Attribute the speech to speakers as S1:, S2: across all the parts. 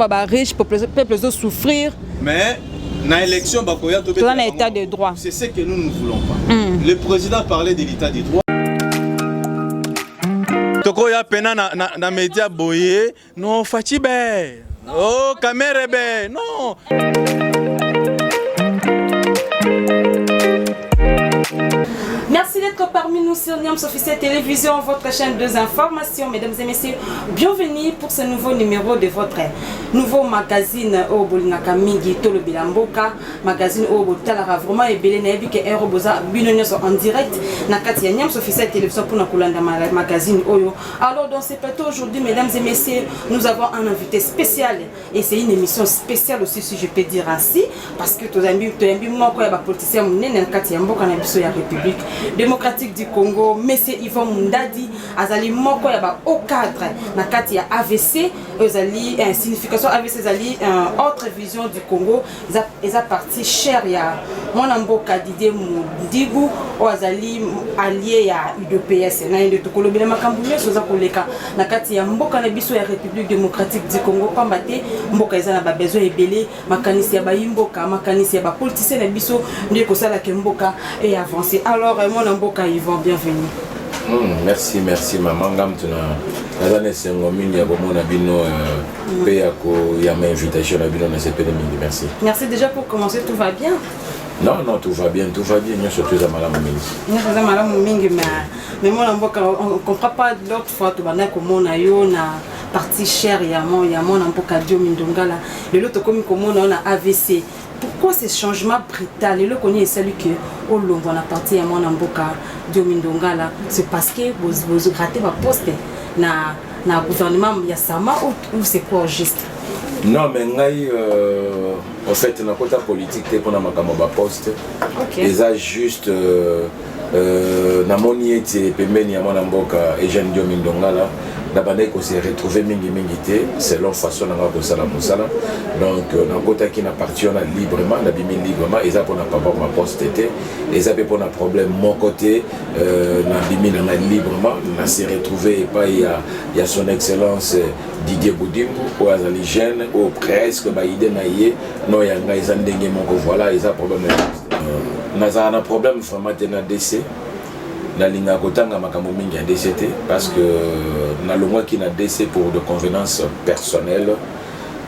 S1: baba riche, peuple souffrir.
S2: Mais dans l'élection, dans
S1: l'état de droit.
S2: C'est ce que nous ne voulons pas. Le président parlait de l'état de droit. Toko ya pena na média boye, non Fatibe. Oh Kamerebe, non.
S1: Merci d'être parmi nous sur Niams Officiel Télévision, votre chaîne de informations. Mesdames et messieurs, bienvenue pour ce nouveau numéro de votre nouveau magazine au Bolinaka Mingi Tolo Bilamboka, magazine au Botalara vraiment et Belénébi qui est en direct. Nakati Niams Officiel Télévision pour Nakulanda magazine Oyo. Alors dans ce plateau aujourd'hui, mesdames et messieurs, nous avons un invité spécial et c'est une émission spéciale aussi si je peux dire ainsi parce que tous les amis moi quoi politicien Nakati Mboka na biso ya République démocratique du Congo, monsieur Yvon Mundadi, azali moko ya ba au cadre na kati ya AVC, azali signification AVC azali autre vision du Congo, eza parti cher ya mwana mboka Didier Mundigu o azali allié ya UDPS na inde tokolobela makambu nyonso za koleka na kati ya mboka na biso ya République démocratique du Congo pamba te mboka eza na ba besoin ebele makanisi ya ba yimboka makanisi ya ba politicien na biso ndeko kosala ke mboka et avancer. Alors mon mboka Yvon, bienvenue.
S3: Merci maman ngam tuna nazane sengo mingi ya bomona bino pe ya ma invitation na bino na CPD mingi. Merci.
S1: Merci déjà pour commencer, tout va bien?
S3: Non, tout va bien, nous surtout à Malamu
S1: Mingi. Mais mon mboka on comprend pas l'autre fois tu bana comme on a yo na partie chère ya mon mboka Dio Mindongala. Le l'autre comme on a AVC. Pourquoi ce changement brutal? Et le connaît celui que au long on a parti à mon mboka Dio Mindongala, c'est parce que vous grattez ma poste na gouvernement ya sama ou c'est quoi juste?
S3: Non mais ngai en fait na kota politique te pona makamo ba poste.
S1: Okay.
S3: Et ça juste na moni ete pembeni ya mwana mboka Eugène Dio Mindongala d'abandé qu'on s'est retrouvé mingi selon façon na ko sala musala donc na kota qui n'appartient librement na bimi librement et ça pour na papa ma poste était et ça peut pour un problème mon côté na bimi na librement na s'est retrouvé et pas il y a son excellence Didier Boudimbu ou azali jeune ou presque ba idée na yé no ya nga izandenge moko voilà et ça problème na un problème vraiment na décès na linga kotanga makambo mingi ya DCT parce que na longwa qui na DC pour de convenances personnelles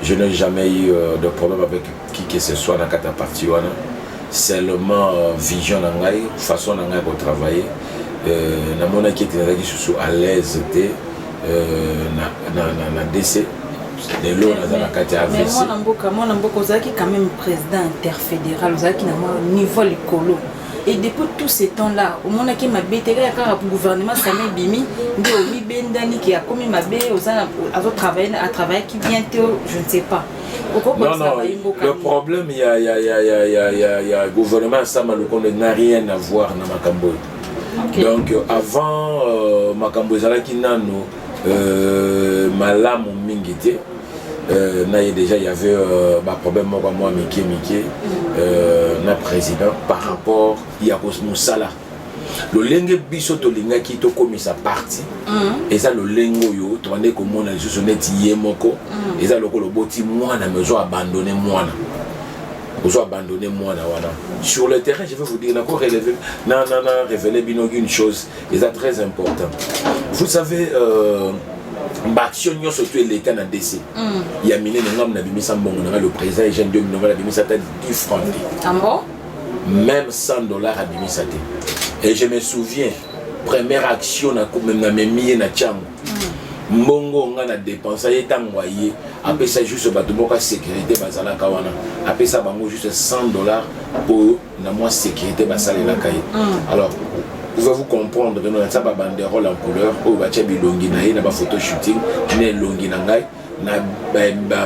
S3: je n'ai jamais eu de problème avec qui que ce soit dans kata parti wana seulement vision na ngai façon na ngai pour travailler na mona qui était sous à l'aise té na DC de l'eau dans la kata AVC.
S1: Mais mon mboka ozaki quand même président interfédéral ozaki na niveau likolo. Et depuis tous ces temps-là, au moment où ma bête le gouvernement Samuel Bimi, Bendani qui a commis ma bête, à travailler qui bientôt, je ne sais pas.
S3: Non, le problème, il y a le gouvernement Samuel qui n'a rien à voir dans Makambo. Okay. Donc avant Makambo Zalaki Nano, Malam Mingite. Déjà il y avait un problème moi Mickey na président par rapport il y a Moussala le lengue biso to linga ki to komisa parti et ça le lengo yo to ande ko mona juste net yemoko et ça le boti mwana mezo abandonner mwana wana sur le terrain. Je vais vous dire encore révéler bino une chose et ça très important. Vous savez l'action surtout l'État na DC. Il y a miné ngam na bimisa mbongo na le président Eugène Dio Mindongala bimisa ta 10 francs.
S1: Ah bon?
S3: Même $100 à bimisa te. Et je me souviens première action na memi na tchango. Mbongo nga na dépenser etangwaye après ça juste bato boka sécurité bazala kawana après ça bango juste $100 pour na moi sécurité basala la kaye. Alors pouvez-vous comprendre que nous avons une banderole en couleur où va tchabi longi na na ba photo shooting ne longi na ngai na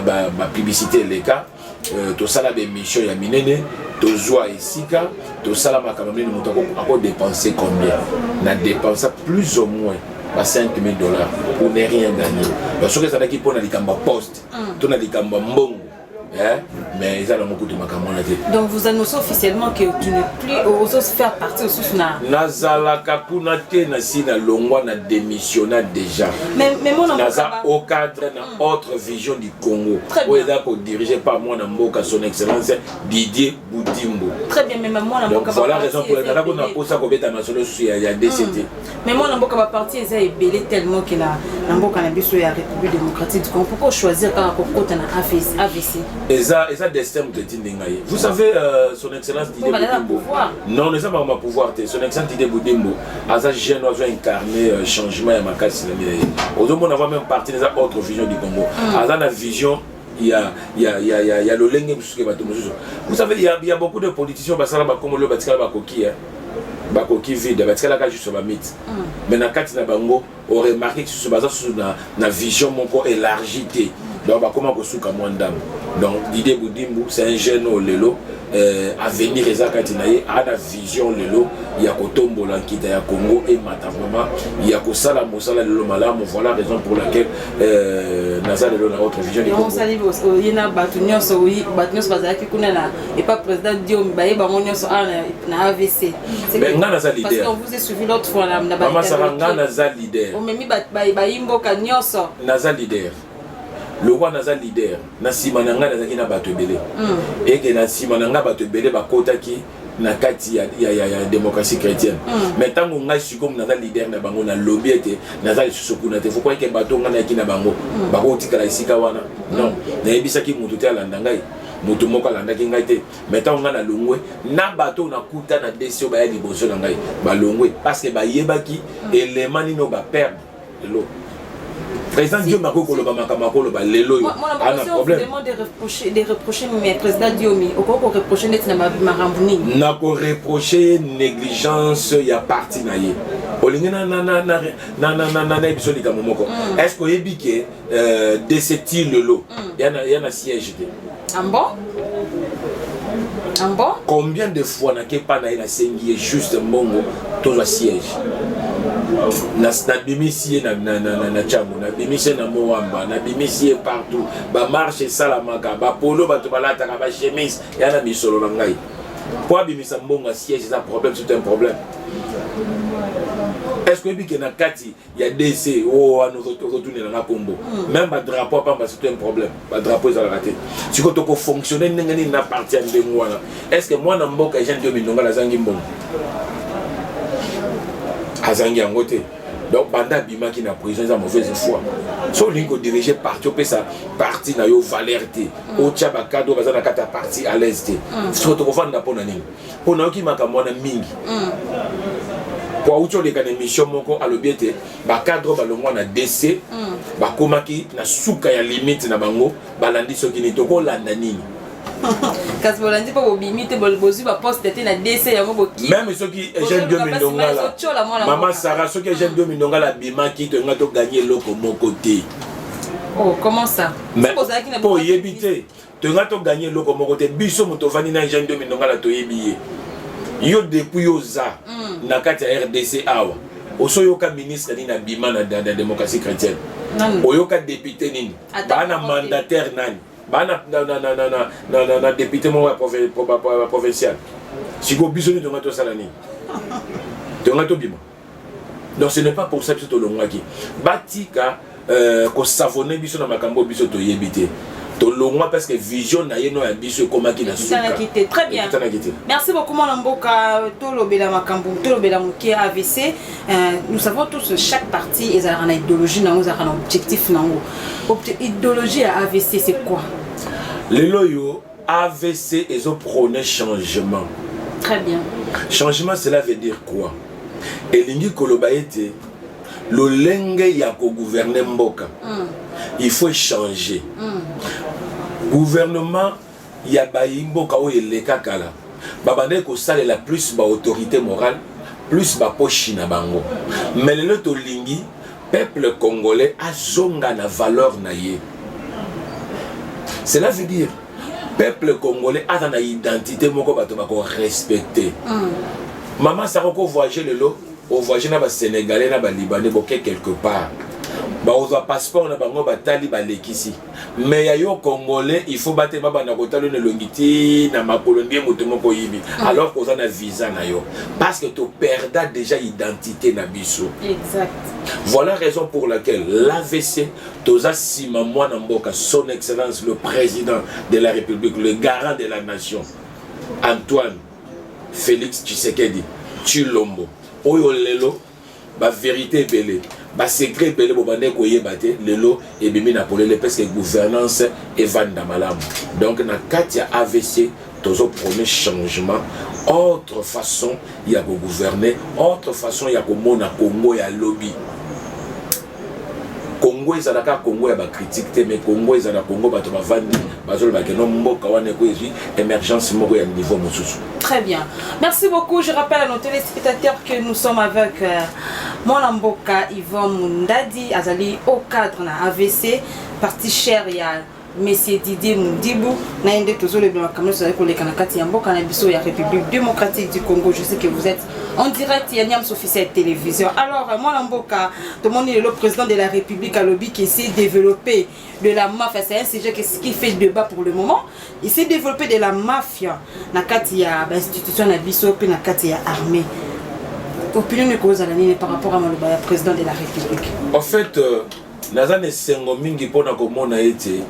S3: ba publicité les cas to sala be mission ya minene to zoa esika to sala makamamini muto ko dépenser combien na dépenser plus ou moins $5,000 pour ne rien gagner parce que ça n'a qui pour na likamba poste to na likamba mbongo mais ils ont beaucoup de macamonate.
S1: Donc vous annoncez officiellement que tu n'es plus aux autres faire partie au Sousna.
S3: Nazala Kakunate Nasina Longwa na démissionna déjà.
S1: Mais mon
S3: Naza au cadre d'une autre vision du Congo. Où est dirigé par moi Namboka, son excellence Didier Boudimbo.
S1: Très bien, mais moi
S3: donc voilà la raison pour laquelle on a posé ça comme état national il y a DCT.
S1: Mais moi Namboka va partir est belé tellement que la Namboka na biso ya République démocratique du Congo. Pourquoi choisir quand on a AVC? Et ça destin de Tindingaye.
S3: Vous savez son excellence Didier Boudimbo. Non, ne pas ma pouvoir. Son excellence Didier Boudimbo a ça jeune a incarné changement à Makasi. Aujourd'hui on a même parti de cette autre vision du Congo. A ça la vision il y a le lenge. Vous savez il y a beaucoup de politiciens basala comme le batikala bakoki bakoki vide batikala juste sur la mythe. Mais na kati na bango on remarque que ce basé sur na vision moko élargie. Donc comment kosuka mwandam. Donc Didier Boudimbo c'est un jeune au lelo avenir ezakatinaye a la vision lelo ya kotombola nkita ya Congo et matavama ya kosala mosala lelo malamu. Voilà la raison pour laquelle naza lelo na autre vision du Congo.
S1: On sali yena batunyo so oui batunyo bazaki kuna na et pas président Dio Mbaye bangonyo so na AVC.
S3: Mais nga naza leader.
S1: Parce qu'on vous a suivi l'autre fois na
S3: Mama Saranga naza leader.
S1: On memi bayimbo ka nyoso.
S3: Naza leader. Le roi naza leader na simananga nazaki na bato ebele et que na simananga bato ebele bakotaki na kati ya démocratie chrétienne mais tango ngai sikomo naza leader na bango na lobby ete naza lisusu kuna te faut que bato nga na ki na bango bakotikala esika wana non nayebisaki mutu te alanda ngai mutu moko alandaki ngai te mais tango nga na longwe na bato nakuta na desio baya liboso na ngai balongwe parce que bayebaki élément nino baperdre lelo. Président Dieu m'a dit que lelo yo a un problème.
S1: De reprocher mais président Diomi au quoi reprocher net na marambuni.
S3: Na ko reprocher négligence ya parti na ye. Olingi na biso lika momoko. Est-ce que yebi que DCT lelo ya na siège te.
S1: Ah bon? Ah bon?
S3: Combien de fois na ke pa na ina sengi juste mbongo to la siège. Na bimisi na Tchamou, na bimisi na Moamba, na bimisi partout. Ba marche salamaka, ba polo ba to balata ba chemise, ya na misolo na ngai. Pour bimisa mbonga siège c'est un problème, c'est un problème. Est-ce que bien na kati il y a DC oh nous retourner dans la combo. Même ba drapeau pas c'est un problème. Ba drapeau ça la raté. Si ko to ko fonctionner ngani na partir de moi là. Est-ce que moi na mboka Jean 2000 la zangi mbongo? Azangi angote. Donc banda bima qui na prison ça mauvaise foi. So lingo diriger parti au ça parti na yo valerté. O tchaba kado bazana kata parti à l'est. So to kofanda pona nini. Pona ki makamona mingi. Pour autre les gars mission moko alobiete ba cadre balongwa na DC ba komaki na suka ya limite na bango balandi soki ni toko landa nini.
S1: Kasi bolandi pa bobimite bolbozu ba poste te na DC yango boki.
S3: Même ceux qui jeune 2000 ndongala. Maman Sarah ceux qui jeune 2000 ndongala bima ki to ngato gagner loko moko te.
S1: Oh comment ça?
S3: Mais pour yebite to ngato gagner loko moko te biso moto vani na jeune 2000 ndongala to yebiye. Yo depuis yo za na kati ya RDC awa. Osoyoka ministre ni na bima na démocratie chrétienne. Oyoka député nini? Bana mandataire nani? Bana na député mo provincial. Siko biso ni tonga to salani. Tonga to bima. Donc ce n'est pas pour ça que to longaki. Batika ko savonner biso na makambo biso to yebite. To longwa parce que vision na yeno ya biso koma ki na suka.
S1: Très bien. Merci beaucoup mon mboka tolobela makambo tolobela muki AVC. Nous savons tous chaque parti et a une idéologie na un objectif nango. Idéologie à AVC c'est quoi?
S3: Le loyo AVC ils ont prôné changement.
S1: Très bien.
S3: Changement cela veut dire quoi? Elingi koloba ete lo lenge ya ko gouverner mboka. Il faut changer. Gouvernement ya baimboka o eleka kala. Babane ko sale la plus ba autorité morale, plus ba pochi na bango. Mais le tolingi peuple congolais a zonga na valeur na ye. Cela veut dire peuple congolais a une identité moko bato bako respecter. Maman Saroko voyager le lot, au voyager na ba sénégalais na ba libanais boké quelque part. bazwa passeport na bango batali balekisi mais ya yo congolais il faut battre baba na kotalo ne longiti na makolo ndie moto moko yibi alors qu'on a visa na yo parce que tu perds déjà identité na biso.
S1: Exact.
S3: Voilà la raison pour laquelle l'AVC toza sima mwana mboka son excellence le président de la République, le garant de la nation Antoine Félix Tshisekedi Tshilombo oyo lelo ba vérité belé ba secret belé bo bande ko yebate lelo e bimi na polele parce que gouvernance et vanda malamu. Donc na kati ya AVC tozo premier changement, autre façon il y a pour gouverner, autre façon il y a pour mona Congo ya lobby. Congo ezalaka Congo ya ba critique te mais Congo ezala Congo bato bavandi bazolo ba keno mboka wana ko ezwi émergence moko ya niveau mosusu.
S1: Très bien. Merci beaucoup. Je rappelle à nos téléspectateurs que nous sommes avec Mwana Mboka Yvon Mundadi azali au cadre na AVC parti cher ya Monsieur Didier Mundibou na ende tozo le blanc comme ça avec les kanakati ya mboka na biso ya République démocratique du Congo. Je sais que vous êtes en direct il y a Niams officiel télévision. Alors Mwana Mboka, tout le monde est le président de la République à lobby qui essaie de développer de la mafia, c'est un sujet qui fait débat pour le moment. Il essaie de développer de la mafia na kati ya institution na biso pe na kati ya armée. Opinion de cause à l'année par rapport à Maloba président de la République.
S3: En fait nazane sengo mingi pona komona ete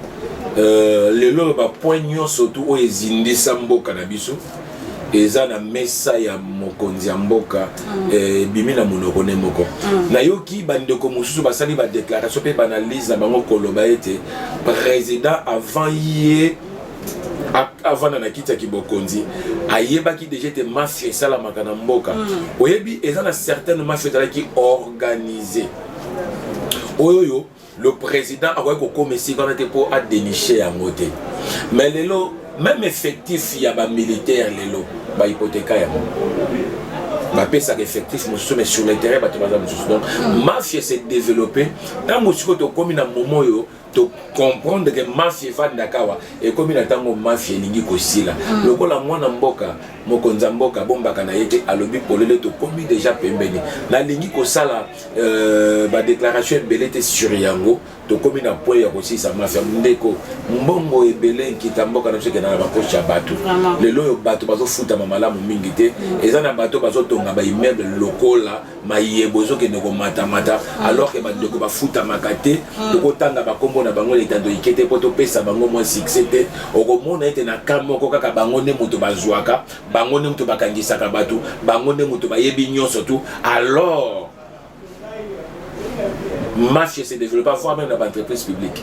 S3: lelo ba point surtout o ezindisa mboka na biso eza na mesa ya mokonzi ya mboka bimi na monoko ne moko na yoki bandeko mosusu basali ba déclaration pe banalise na bango koloba ete président avant na kiti ya kibokonzi ayebaki déjà te mafia esalamaka na mboka oyebi eza na certaines mafia ezalaki organisée oyoyo le président a voulu qu'on mette quand on était pour à dénicher à monter mais lelo même effectif il y a ba militaire lelo ba hypothécaire ba pesa effectif mais sur le terrain ba donc mafia s'est développée tant que to comme na moment yo to comprendre que mafia va ndakawa et comme na tango mafia lingi kosila lokola mwana mboka mokonza mboka bomba kana yete alobi polele to komi déjà pembeni na lingi kosala ba déclaration belete sur yango to komi na point ya kosisa mafia ndeko mbongo ebele nkita mboka na cheke na bakocha bato lelo yo bato bazo futa mamalamu mingi te eza na bato bazo tonga ba immeuble lokola mayebozo ke ndeko mata alors que bandeko ba futa makate to kotanga ba kombo na bango letando ikete poto pesa bango mo succès te okomona ete na kamoko kaka bango ne moto bazwaka bango ne moto bakangisaka bato bango ne moto bayebi nyonso tout alors mafia s'est développée voire même dans l'entreprise publique.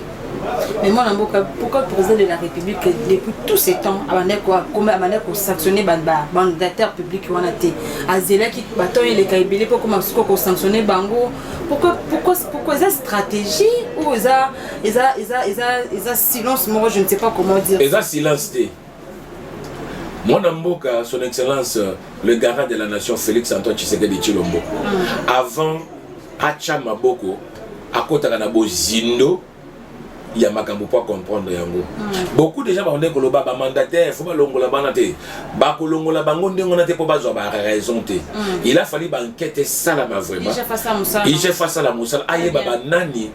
S1: Mais moi, pourquoi le président de la République, depuis tous ces temps, a sanctionné les mandataires publics qui ont été à Zéla qui battent les Kaibélés pour sanctionner Bango? Pourquoi cette stratégie ou ils silence? Moi, je ne sais pas comment dire.
S3: Ils ont silence. Mon Mboka, son excellence, le garant de la nation, Félix Antoine Tshisekedi Tshilombo, avant Acha Maboko, à côté de Zindo, il y a makambo pour comprendre yango. Beaucoup de gens vont dire que le baba mandataire, faut pas longola banate, ba kolongola bango ndengona te po bazwa ba raison te. Il a fallu banquete salama vraiment. Il j'ai face à la musala aye baba nani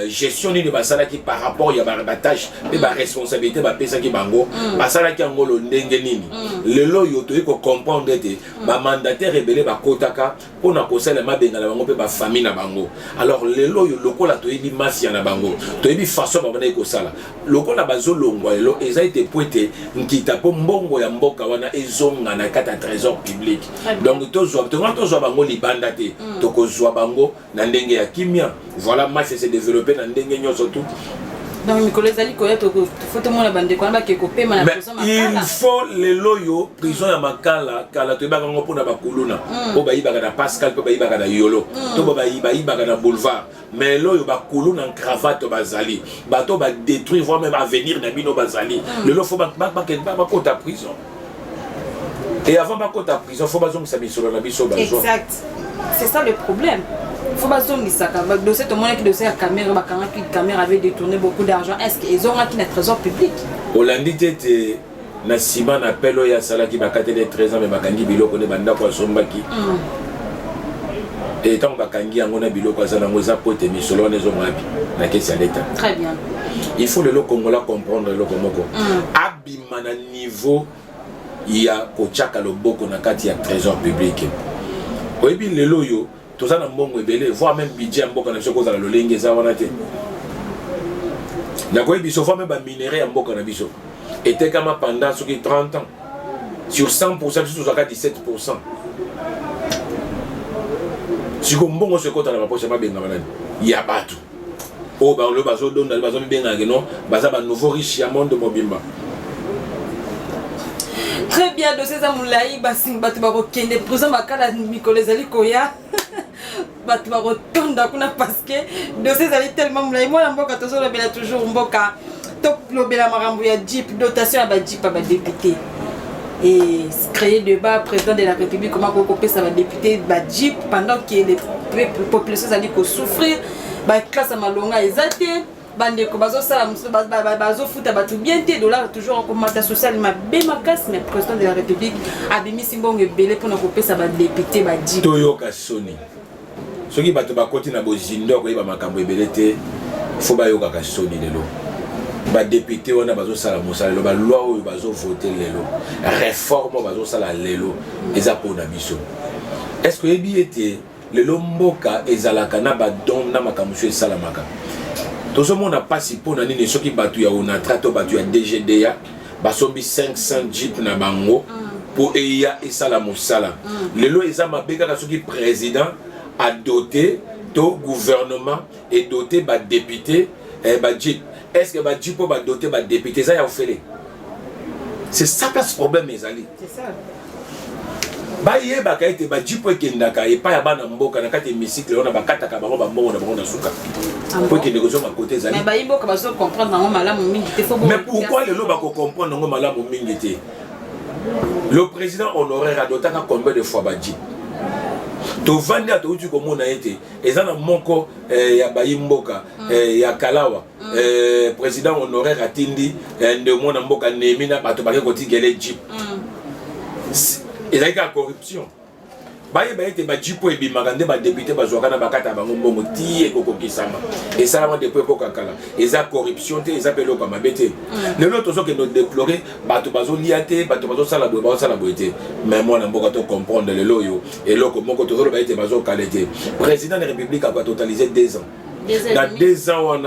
S3: gestion ni de basala qui par rapport il y a ba tâche et ba responsabilité ba pesa ki bango, basala ki ngolo ndenge nini. Lelo yo to ko comprendre te ba mandataire rebelle ba kotaka pona kosala mabenga na bango pe ba famille na bango. Alors lelo yo lokola to yebi mafia na bango. To yebi lokola bazolongwa lelo eza été pointé nkita po mbongo ya mboka wana ezonga na kata trésor public donc tozwa bango libanda te tokozwa bango na ndenge ya kimia voilà mafia s'est développé na ndenge nyonso tout.
S1: Donc il
S3: faut les loyaux prison ya makala kala to bakango pona bakuluna po bayibaka na Pascal po bayibaka na Yolo to bayibaka na boulevard mais loyo bakuluna en cravate bazali bato ba détruire voire même avenir na bino bazali le faut ba kota prison et avant ba kota prison faut bazong sa bisolo na biso bazo.
S1: Exact, c'est ça le problème. Faut pas zone ça quand dossier tout le monde qui dossier caméra bakanga qui caméra avait détourné beaucoup d'argent. Est-ce qu'ils ont acquis le trésor public?
S3: Olandi tete na sima na pelo ya sala ki bakate de 13 ans mais bakangi biloko ne banda kwa sombaki. Et tant que on a biloko azana ngoza pote misolo nezo ngapi na kesi ya l'État.
S1: Très bien.
S3: Il faut le Congolais comprendre le Congolais. Abima na niveau ya kochaka loboko na kati ya trésor public. Oyebi lelo yo toza na mbongo ebele voire même budget mboka na biso kozala lolenge za wana te. Na koyebi so voire même ba minerai ya mboka na biso. Était comme pendant 30 ans. Sur 100%, sur 17%. Si on bon se compte à la poche, il y a pas tout. Oh, bah le bateau donne le bateau bien à non, baza ba nouveau riche à monde de Mobimba.
S1: Très bien, de ces amoulaï, basing batubaro kende, présent makala mikolezali koya. Batubaro tonda kuna parce que de ces ali tellement moulaï, moi mboka tozo lobela toujours mboka top lobela marambo ya jeep, dotation à ba jeep à ba député. Et créer débat président de la République comment couper ça va député ba jeep pendant que les populations allaient souffrir ba classe à malonga ezate bande ko bazo sala bazo futa batu bien té dollar toujours en commentaire social ma bemakas mais président de la République a bimi simbongo belé pour couper ça va député ba jeep
S3: toyoka soni soki bato ba koti na bozindo ko yeba makambo ebele té faut ba yoka ka soni lelo ba député wana bazo sala mosala lo ba loi oyo bazo voter lelo réforme bazo sala lelo eza pona biso est-ce que ebi été lelo mboka ezalaka na ba don na makambo so esalamaka tozo mona pasi pona nini soki batu ya onatra to batu ya DGDA basombi 500 jeep na bango pour eya esala mosala lelo eza mabeka ka soki président a doté to gouvernement et doté ba député ba jeep. Est-ce que va dire pour doter va député ça y a fait? C'est ça le problème mes amis.
S1: C'est ça.
S3: Ba yé ba ka été ba dire pour kendaka et pas ya bana mboka na kati hémicycle on a ba kata ka bango ba mbongo na bango na suka. Pour que négocier ma côté zali.
S1: Mais ba yé boka ba so comprendre bango malamu mingi te faut.
S3: Mais pourquoi le lo ba ko comprendre bango malamu mingi te? Le président honoraire a doté combien de fois ba dit? To vandi a to uti ko mona été ezana moko ya bayimboka ya Kalawa président honoraire atindi de mona mboka nemina bato ba ko tigele jeep ezali ka corruption baye été ba jeep e bimagande ba député ba zwaka ba kata bango mbongo tie ko kokisama et ça va depuis ko kakala eza corruption te eza pelo ka mabete le lot tozo ke no déplorer bato bazo liate bato bazo sala boete mais moi na mboka to comprendre le loyo et loko moko tozo ba été bazo kalete président de la République a totalisé 2 ans. Dans 2 ans,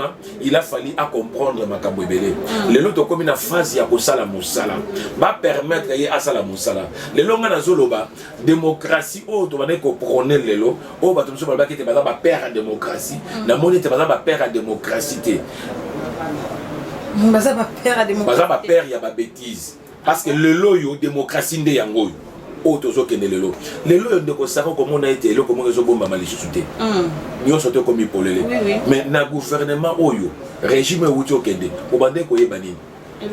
S3: il a fallu à comprendre makambo ebele. Le lot comme une phase ya kosala musala va permettre à sala musala. Le longa na zoloba démocratie o to bane ko prôner lelo o bato mso ba kete ba père à démocratie na moni te ba père à démocratie te.
S1: Baza ba père à démocratie.
S3: Baza ba père ya ba bêtise parce que le loyo démocratie nde yango. Otozo kende lelo de ko sako comme on a été le comment rezo bomba mali susute nyo soto comme polele mais na gouvernement oyo régime wuti okende obande ko yeba nini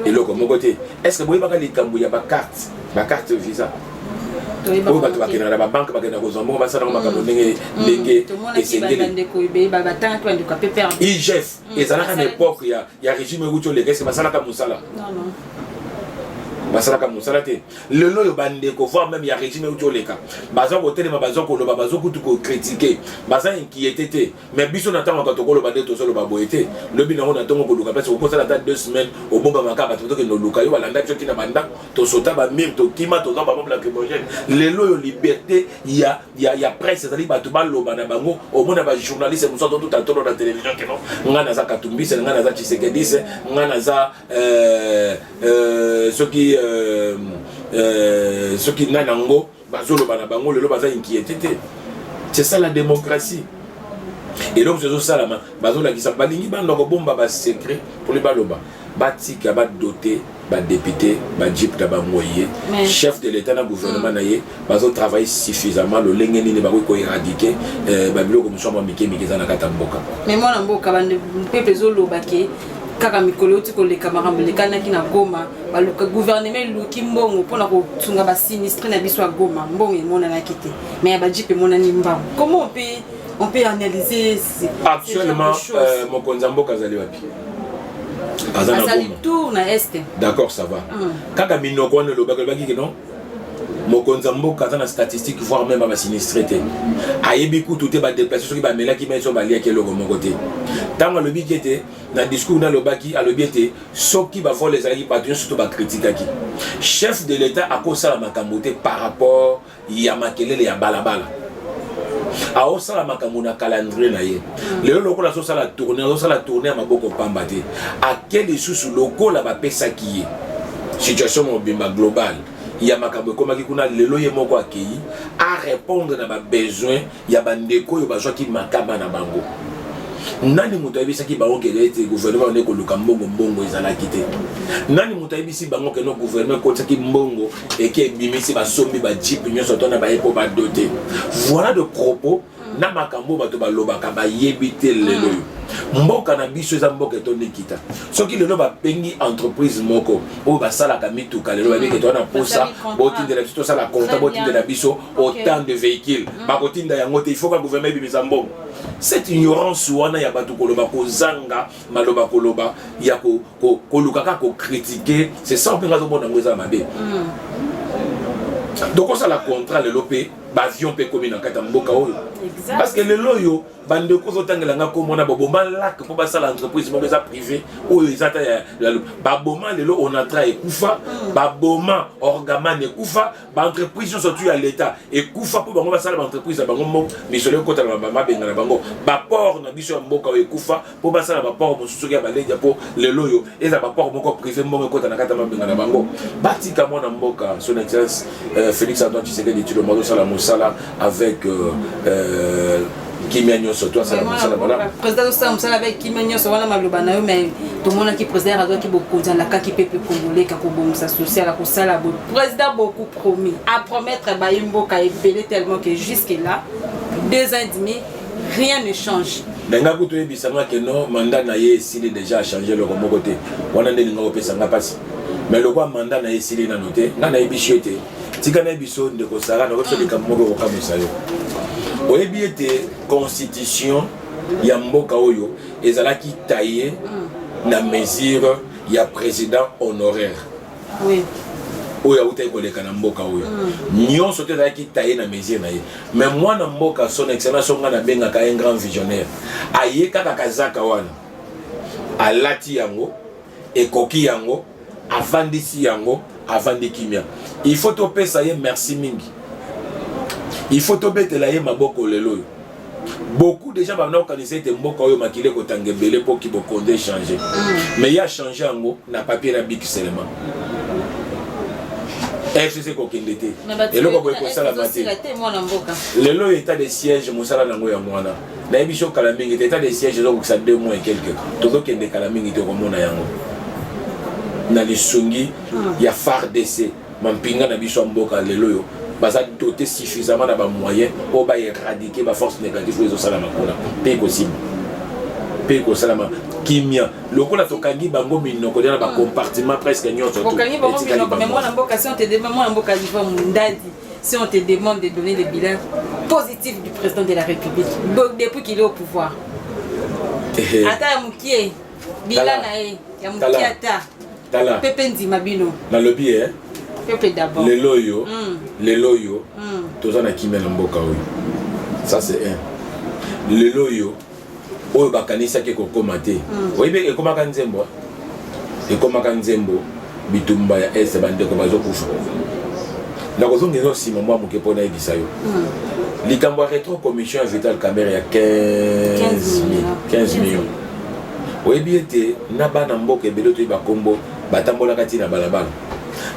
S3: eloko moko te est-ce que boye baka likambu ya ba carte visa o bato bakena na ba banque bakena ko zombo ba sala makambo ndenge esengeli
S1: ba batanga to ndiko peper
S3: IGF ezalaka na époque ya régime wuti oleka c'est basala ka musala non basalaka musala te lelo yo bande ko voir même ya régime ou toleka baza ko telema baza ko loba baza ko critiquer baza inquiété te mais biso na tango to ko loba de to solo ba boete lobi na on atongo ko luka parce ko sala ta 2 semaines au bomba makaba to ke no luka yo balanda biso kina banda to sota ba mire to kima to za ba bomba lacrymogène lelo yo liberté ya presse ça dit ba to ba loba na bango au mona ba journaliste muso to tout à tour na télévision que non ngana za Katumbisa ngana za Tshisekedi ngana za ceux qui nanango bazolo bana bango lelo baza inquiété. C'est ça la démocratie. Et donc c'est ça la bazola qui ça balingi banda ko bomba ba secret pour les baloba batika ba doté ba député ba jeep da bangoye chef de l'état na gouvernement naye bazo travailler suffisamment le lengeni ne ba ko éradiquer ba biloko musoma mike za na kata mboka
S1: mais moi na mboka bande pepe zolo bake kaka mikolo ti ko le camarade le kanaki na Goma ba le gouvernement luki mbongo pona ko tsunga ba sinistre na biso a Goma mbongo mona na kité mais ba jipe mona ni mbam comment on peut analyser
S3: actuellement mon konzambo kazali wapi
S1: azali tour na est
S3: d'accord ça va kaka minoko ne lo baki non mokonza mboka aza na statistique voire même basinistré te ayebi kutu te badeplace soki bamelaki mai so baliaki eloko moko te ntango alobiki ete na discours na alobaki alobi ete soki bavole ezalaki bato nyonso to bakritikaki chef de l'état akosala makambo te par rapport ya makelele ya balabala aosala makambo na calendrier na ye lelo lokola azosala tourné ya maboko pamba te ake lisusu lokola bapesaki ye situation mobimba globale ya makambo ekomaki kuna lelo ye moko akei a répondre na babesoin ya bandeko oyo bazwaki makamba na bango nani moto ayebisaki bango kele ete gouvernement ne koluka mbongo ezalaki te nani moto ayebisi bango ke no gouvernement ekotisaki mbongo eke ebimisi basombi bajipe nyonso to na baye mpo badote voilà de propos na makambo bato balobaka bayebi te lelo oyo mboka na biso eza mboka etondekita soki lelo bapengi entreprise moko oyo basalaka mituka lelo babiki to wana posa botindela biso tosala compta botindela biso autant de véhicules bakotinda yango te il faut que gouvernement ebimisa mbongo cette ignorance wana ya bato koloba kozanga maloba koloba ya kolukaka kocritiquer c'est ça mpenga azomona yango eza mabe donc osala contrat lelo mpe bavion mpe komi na kati ya mboka oyo parce que lelo oyo bandeko ozotangelanga komona baboma lak mpo basala entreprise moko eza privé oyo eza ta baboma lelo onatra ekufa baboma orgaman ekufa baentreprise nyonso tu ya l'état ekufa mpo bango basala baentreprise na bango moko misolo ekotala mabenga na bango baport na biso ya mboka oyo ekufa mpo basala baport mosusu soki ya baledia mpo lelo oyo eza baport moko privé mbongo ekota na kati ya mabenga na bango batika mwana mboka son excellence Félix Antoine Tshisekedi Tshilombo azosala mosala avec Kimia Nyonso toi ça la voilà
S1: président ça on sala avec Kimia Nyonso wana maloba na yo mais tout le monde qui président azo ki bokonza la ka ki peuple congolais ka ko bomisa social ko sala bo président beaucoup promis à promettre ba yimboka ebele tellement que jusque là 2 ans et demi rien ne change
S3: Denga kuto ebisanga que non mandat na ye s'il déjà changé le moko te wana ndelinga opesanga pasi mais le quoi mandat na ye s'il na noté na na ebishete tika na biso ndeko sara na ko so likambo moko ko kamisa yo oyebi ete constitution ya mboka oyo ezalaki taillé na mesure ya président honoraire
S1: oui
S3: oyo autai koleka na mboka oyo nyonso te ezalaki taillé na mesure na ye mais mwana mboka son excellence onga na bengaka un grand visionnaire aye kaka kazaka wana alati yango ekoki yango avandisi yango avandi kimia il faut topesa ye merci mingi il faut tobetela ye maboko lelo beaucoup de gens bana organiser te mboka oyo makile kotanga ebele po ki bokonde changer mais ya changer yango na papier na bik seulement FCC kokende te eloko boye kosala mate lelo état de siège mosala nango ya mwana na ebiso kala mingi état de siège ezoko ça 2 mois et quelques tozokende kala mingi te komona yango na lisungi ya FARDC mampinga na biso mboka lelo yo baza doté suffisamment na ba moyens pour ba éradiquer ba force négative les osala makona pe possible pe ko salama kimia lokola tokangi bango minoko na ba compartiment presque nyonso tout
S1: tokangi bango minoko mais moi na mboka si on te demande moi na mboka liva mundadi si on te demande de donner le bilan positif du président de la République depuis qu'il est au pouvoir ata mukie bilan na ya mukie ata
S3: tala
S1: pepe ndima bino
S3: na lobby
S1: pepe d'abord
S3: lelo yo toza na kimia na mboka oyo ça c'est un lelo yo oyo bakanisa ke kokoma te oyibe ekomaka nzembo bitumba ya ese bandeko bazokufa nakozongeza nsima mwa moke mpona yebisa yo likambo ya rétro commission ya Vital Kamerhe ya 15 millions oyebi ete na bana mboka ebele toyeba kombo batambolaka ntina balabala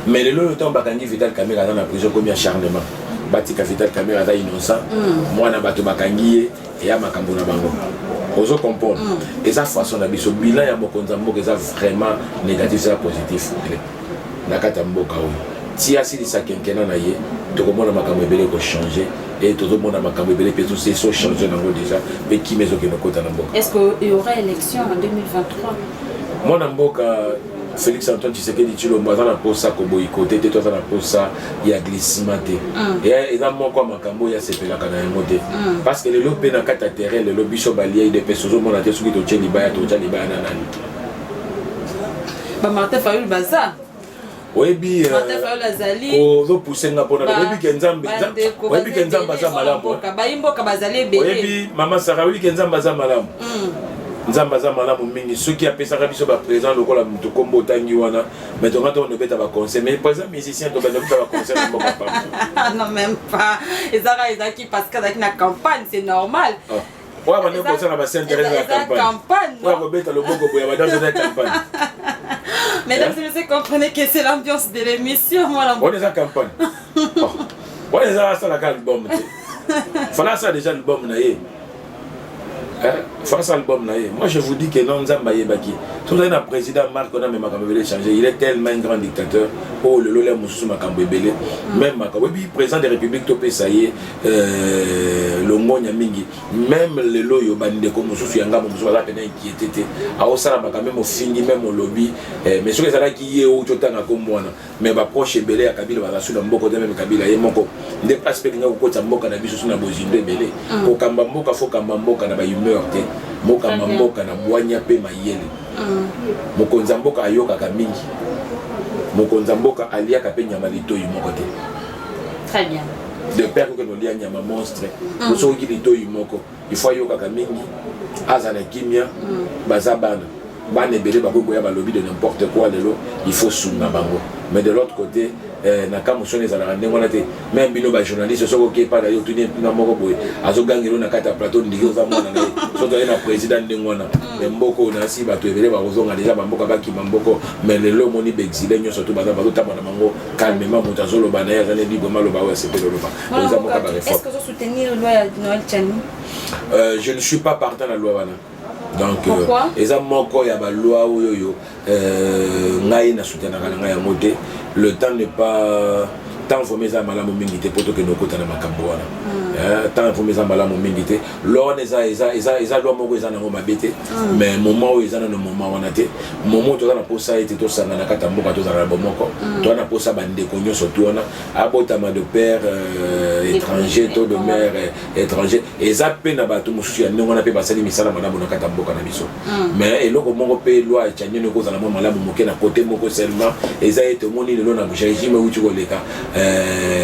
S3: mais lelo oyo ntango bakangi Vital Kamerhe aza na prison komi acharnement batika Vital Kamerhe aza innocent mwana bato bakangi ye eya makambo na bango ozo comprendre eza façon na biso bilan ya mokonza mboka eza vraiment négatif eza positif na kati ya mboka oyo ti asilisa kenkena na ye tokomona makambo ebele ekochanger et tozomona makambo ebele mpe so changer nango déjà mpe kimi ezokende kota na mboka.
S1: Est-ce qu'il y aura élection en 2023?
S3: mwana mboka Félix Antoine Tshisekedi Tshilombo aza na posa koboyikote te to aza na posa ya glissement te eza moko ya makambo ya sepelaka na yango te parce que lelo mpe na kati ya terrain lelo biso balia idps ozomona te soki totya libaya na nani
S1: Martin Fayulu baza
S3: oyebi pousser nga pona oyebi ke nzambe za malamu
S1: bayimboka bazali ebele
S3: oyebi mama Sarah oyebi ke nzambe za malamu nzambe za malamu mingi soki apesaka biso ba président lokola mutu kombo otangi wana mais tonga to nobeta ba conseil mais par exemple musicien to benda ba conseil na mboka pa
S1: non même pas ezaki parce que dans la campagne c'est normal.
S3: Ouais, on est pour ça, on va s'intéresser à la campagne. Ouais, on va mettre le bogo pour y avoir dans la campagne.
S1: Mesdames et messieurs, comprenez que c'est l'ambiance de l'émission.
S3: On est en campagne. On est à la album. Fala ça déjà l'album naïe. Face à l'album naïe. Moi je vous dis que non Nzambaye Baki. Tout le président Marc on a même Makambo changer. Il est tellement un grand dictateur. Oh le lolé Moussou Makambo belé. Même Makambo président de la République topé ça y est. Longonya mingi. Même le loyo bande comme Moussou Yanga Moussou la peine inquiété. A osala Makambo au fingi même au lobby. Mais ce que ça là qui est au totanga comme moi. Mais ba proche belé à Kabila ba sous mboko de même Kabila et moko. Des aspects nga ko tsamboka na biso na bozinde belé. Ko kamba mboka fo kamba mboka na ba te moka mamboka na bwanya pe mayele mokonza mboka ayokaka mingi mokonza mboka aliaka pe nyama litoyi moko te
S1: très bien
S3: de père que nolia nyama monstre osoki litoyi moko il faut ayokaka mingi azana kimia bazabana bana ebele bakoboya balobi de n'importe quoi lelo il faut sunga bango mais de l'autre côté na kamusone ezalaka ndenge wana te même bino bajournaliste soki okepa na ye otuni mpina moko boye azogangelo na kati ya plateau ndiki oza mwana na ye soki aye na président ndenge wana me mboka oyo nasi bato ebele bakozonga deja bamboka bakima mboko mais lelo omoni baexile nyonso to baza bazotambola bango calmement moto azoloba na ye aza ne librement aloba oyo asepeli oloba eza moka bareforme. Je ne suis pas partant na loi wana. Donc eza moko ya ba loi oyo ngai na soutenaka na ngai yango te. Le temps n'est pas tant faut mes amalamu mingi te poto ke nokota na makambo wana tant faut mes amalamu mingi te lor eza loi moko eza nango mabete mais moment oyo eza na moment wana te moment toza na posa ete tosanga na kata mboka toza na bomoko toza na posa bandeko nyonso tu wana abotama de père étranger to de mère étranger eza pe na bato mosusu ya ndenge wana pe basali misala malamu na kata mboka na biso mais eloko moko pe loi echanyeni kozala mo malamu moke na kote moko seulement eza ete omoni lelo na régime uti koleka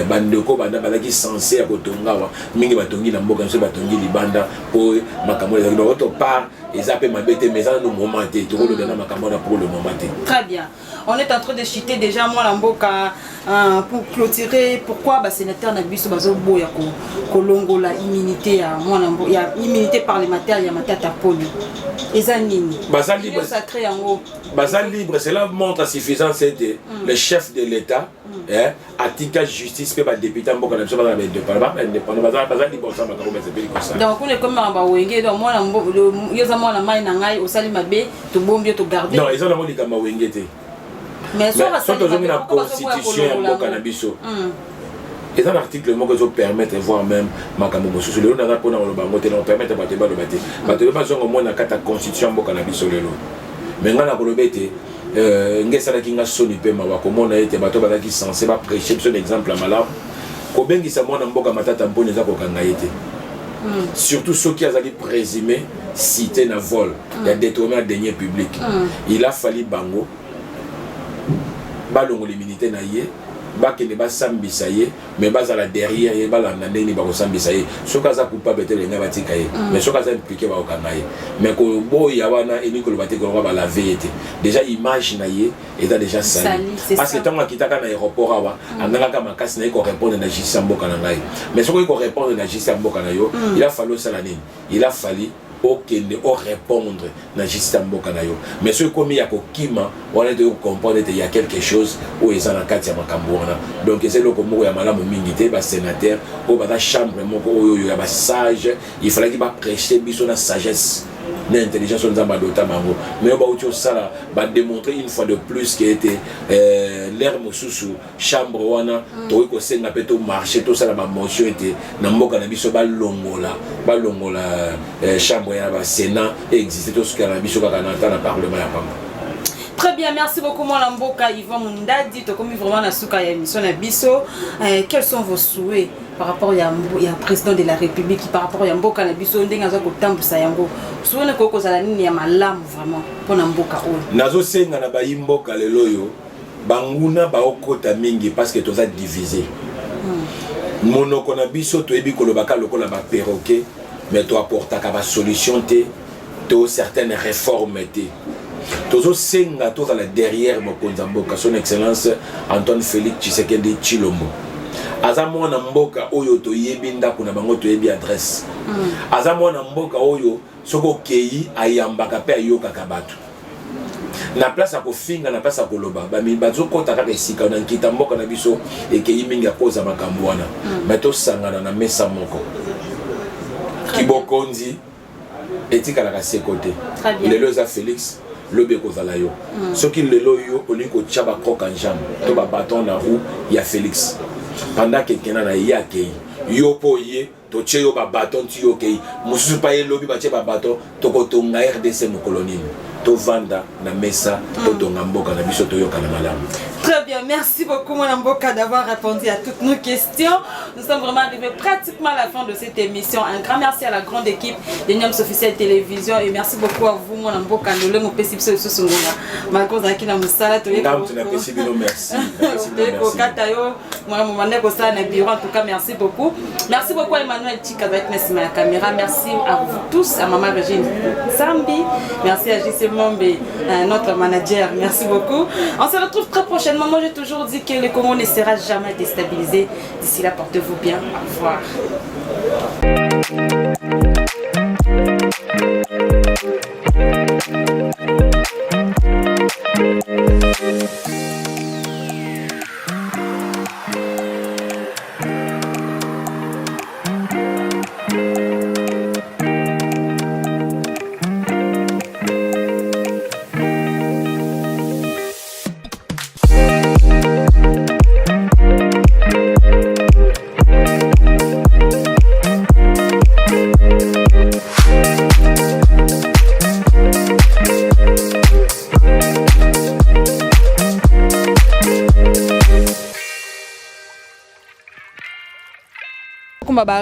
S3: bandeko banda balaki censé ya kotongawa mingi batongi na mboka nso batongi libanda po makambo ezaki donc autre part eza pe mabete mais eza no moment te tokoloba na makambo na pour le moment te.
S1: Très bien. On est en train de chuter déjà moi la mboka pour clôturer pourquoi ba sénateur na biso bazo boya ko kolongola immunité ya moi na mboka ya immunité parlementaire ya matata poli eza nini
S3: baza libre
S1: sacré yango
S3: baza libre cela montre à suffisance c'était le chef de l'état atika justice pe ba député mboka na biso baza de parlement indépendant baza libre ça makabo ba sepeli comme ça
S1: donc on est comme ba wenge donc moi na yoza moi na mai na ngai osali mabe to bombi to garder
S3: non ils ont la monika ma wenge te
S1: mais ça
S3: la constitution ya mboka na biso et dans l'article moko zo permettre voir même makambo mosusu lelo na pona lo bango te na permettre bato ba lo bate bato ba zongo mona kata constitution mboka na biso lelo mais ngana ko lobete ngesala kinga soni pe mawa ko mona ete bato ba ki censé ba prêcher son exemple à malamu ko bengi sa mona mboka matata mpone za ko kanga ete surtout ceux qui ont présumé cité na vol il a détourné un denier public il a fallu bango balongo les militaires na yé bakende basambisa ye mais bazala derrière ye balanda ndeni bakosambisa ye soka za coupable te lenga batika ye mais soka za impliqué ba okanga ye mais ko boya wana eliko lo batiko ba la vérité déjà image na ye est déjà sali parce que tant akitaka na aéroport awa andanga ka makasi na ko répondre na justice mboka na ngai mais soka ko répondre na justice mboka na yo il a fallu ça la nini il a fallu okende o répondre na justice mboka na yo mais ce comme ya ko kima on a de comprendre qu'il y a quelque chose où ils en a quatre ya makambo wana donc c'est le comme ya malamu mingi te ba sénateur ou ba chambre moko oyo ya ba sage il fallait qu'il va prêcher biso na sagesse na intelligence nzamba dota mango mais ba uti osala ba démontrer une fois de plus que était l'air mosusu chambre wana to ko senga pe to marcher to sala ba motion était na mboka na biso ba longola chambre ya ba sénat existe to ce kana biso kaka na ta parlement ya pamba.
S1: Très bien, merci beaucoup Mboka Yvan Mundadi, tu as commis vraiment la souka ya émission na biso. Quels sont vos souhaits par rapport à président de la République par rapport à Mboka na biso ndenga za ko tambusa yango. Souhaits ko zala nini ya malamu vraiment pour Mboka o.
S3: Nazo senga na ba Mboka lelo yo banguna baokota mingi parce que toza divisé monoko na biso toyebi kolobaka lokola ba perroquet mais to apportaka ba solution te to certaines réformes te tozo senga tozala derrière mokonzi ya mboka son excellence Antoine Félix Tshisekedi Tshilombo aza mwana mboka oyo toyebi ndako na bango toyebi adresse aza mwana mboka oyo soko okei ayambaka mpe ayokaka bato na place ya kofinga na place ya koloba bazokota kaka esika na nkita mboka na biso ekei mingi akoza makambo wana me tosangana na mesa moko kibokonzi etikalaka seko te lelo eza Félix lobi ekozala yo soki lelo yo olingi kotia bakroke en jambe to babaton na roue ya Félix pendant kekena na ye akei yo mpo ye totie yo babaton ti yo okei mosusu mpa ye lobi batie babaton tokotonga RDC mokolo nini tovanda na mesa totonga mboka na biso toyokana malamu.
S1: Très bien, merci beaucoup mon Mboka d'avoir répondu à toutes nos questions. Nous sommes vraiment arrivés pratiquement à la fin de cette émission. Un grand merci à la grande équipe de Niams Officiel Télévision et merci beaucoup à vous mon Mboka de le mopesi biso so sungonga. Malko zaki na musala to
S3: yeko. Merci.
S1: Merci. Katayo, moi mon mané ko ça na bureau en tout cas merci beaucoup. Merci beaucoup à Emmanuel Chika avec la caméra. Merci à vous tous, à maman Régine Sambi. Merci à JC Mombe, notre manager. Merci beaucoup. On se retrouve très prochainement. Moi, j'ai toujours dit que le Congo ne sera jamais déstabilisé. D'ici là, portez-vous bien. Au revoir.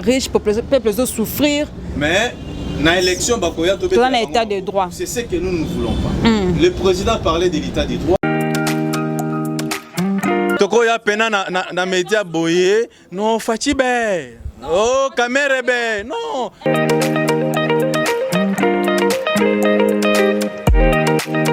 S1: Riche, peuple souffrir.
S2: Mais dans l'élection,
S1: un état de droit.
S2: C'est ce que nous ne voulons pas. Le président parlait de l'état de droit. Toko ya pena na média boye, non Fatibe. Oh, Kamerebe, non.